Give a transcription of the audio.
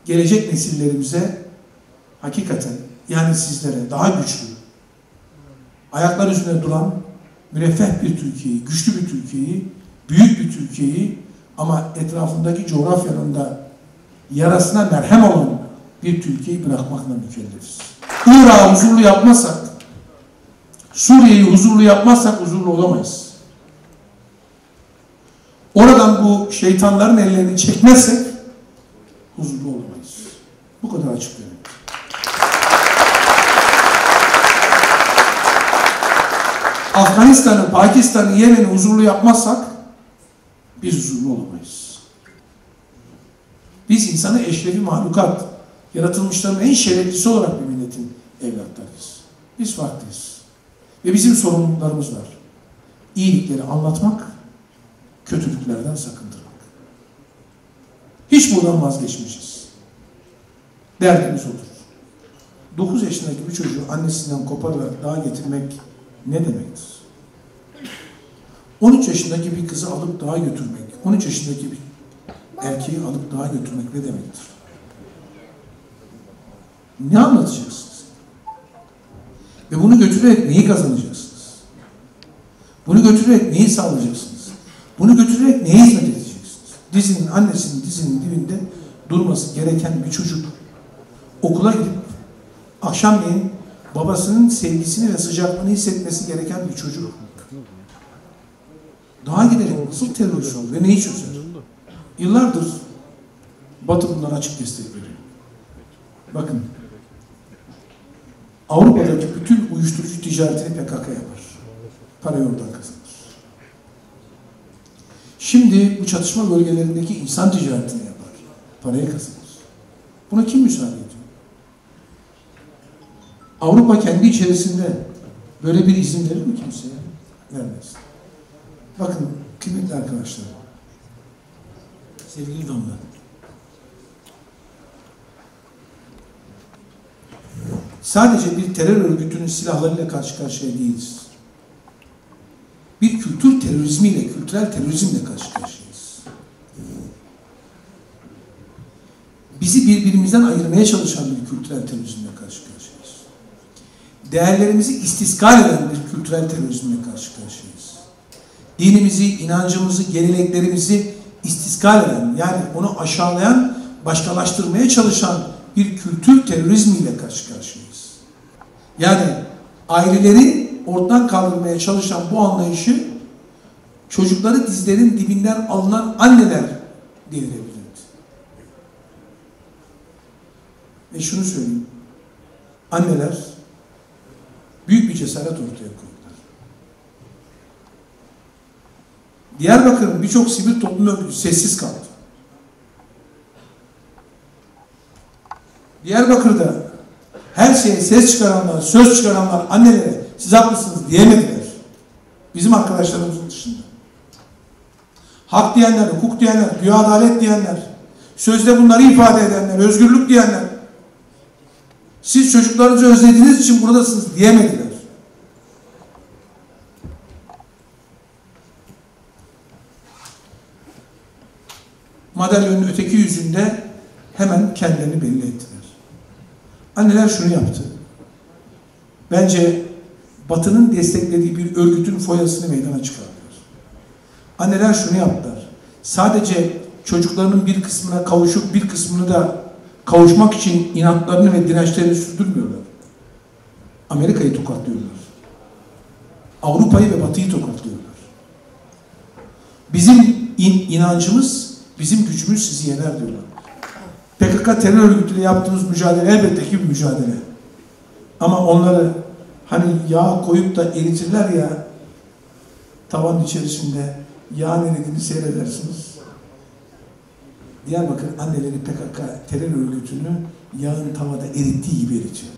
gelecek nesillerimize hakikaten, yani sizlere daha güçlü, ayaklar üzerine duran, müreffeh bir Türkiye'yi, güçlü bir Türkiye'yi, büyük bir Türkiye'yi ama etrafındaki coğrafyanın da yarasına merhem olan bir Türkiye'yi bırakmakla mükellefiz. Irak'ı huzurlu yapmazsak, Suriye'yi huzurlu yapmazsak huzurlu olamayız. Oradan bu şeytanların ellerini çekmezsek huzurlu olamayız. Bu kadar açık demek. Afganistan'ı, Pakistan'ı, Yemen'i huzurlu yapmazsak biz huzurlu olamayız. Biz insanı eşrefi mahlukat, yaratılmışların en şereflisi olarak bir milletin evlatlarıyız. Biz farklıyız. Ve bizim sorumluluklarımız var. İyilikleri anlatmak, kötülüklerden sakındırmak. Hiç buradan vazgeçmeyeceğiz. Derdimiz odur. 9 yaşındaki bir çocuğu annesinden kopararak dağa getirmek ne demektir? 13 yaşındaki bir kızı alıp dağa götürmek, 13 yaşındaki bir erkeği alıp dağa götürmek ne demektir? Ne anlatacaksınız? Ve bunu götürerek neyi kazanacaksınız? Bunu götürerek neyi sağlayacaksınız? Bunu götürerek neye hizmet edeceksiniz? Dizinin, annesinin dizinin dibinde durması gereken bir çocuk okula gidip akşamleyin babasının sevgisini ve sıcaklığını hissetmesi gereken bir çocuk dağa giderek nasıl terörist olur ve neyi çözer? Yıllardır Batı bundan açık destek veriyor. Bakın, Avrupa'daki bütün uyuşturucu ticaretini PKK yapar. Parayı oradan kazanır. Şimdi bu çatışma bölgelerindeki insan ticaretini yapar. Parayı kazanır. Buna kim müsaade ediyor? Avrupa kendi içerisinde böyle bir izin verir mi kimseye? Vermez. Bakın kıymetli arkadaşlar, sevgili Damla, sadece bir terör örgütünün silahlarıyla karşı karşıya değiliz. Bir kültür terörizmiyle, kültürel terörizmle karşı karşıyayız. Bizi birbirimizden ayırmaya çalışan bir kültürel terörizmle karşı karşıyayız. Değerlerimizi istiskal eden bir kültürel terörizmle karşı karşıyayız. Dinimizi, inancımızı, geleneklerimizi istiskal eden, yani onu aşağılayan, başkalaştırmaya çalışan bir kültür terörizmiyle karşı karşıyayız. Yani aileleri ortadan kaldırmaya çalışan bu anlayışı çocukları dizlerin dibinden alınan anneler devirebilirdi. Ve şunu söyleyeyim, anneler büyük bir cesaret ortaya koydular. Diyarbakır'ın birçok sivil toplum örgütü sessiz kaldı. Diyarbakır'da her şeye ses çıkaranlar, söz çıkaranlar annelere siz haklısınız diyemediler. Bizim arkadaşlarımızın dışında. Hak diyenler, hukuk diyenler, güya adalet diyenler, sözde bunları ifade edenler, özgürlük diyenler, siz çocuklarınızı özlediğiniz için buradasınız diyemediler. Madalyonun öteki yüzünde hemen kendilerini belli ettiler. Anneler şunu yaptı. Bence Batı'nın desteklediği bir örgütün foyasını meydana çıkardılar. Anneler şunu yaptılar. Sadece çocuklarının bir kısmına kavuşup bir kısmını da kavuşmak için inatlarını ve dirençlerini sürdürmüyorlar. Amerika'yı tokatlıyorlar. Avrupa'yı ve Batı'yı tokatlıyorlar. Bizim inancımız, bizim gücümüz sizi yener diyorlar. PKK terör örgütüyle yaptığımız mücadele elbette ki bir mücadele. Ama onları hani yağ koyup da eritirler ya, tavan içerisinde yağ eridini seyredersiniz. Diyarbakır anneleri PKK terör örgütünü yağın tavada erittiği gibi eritiyor.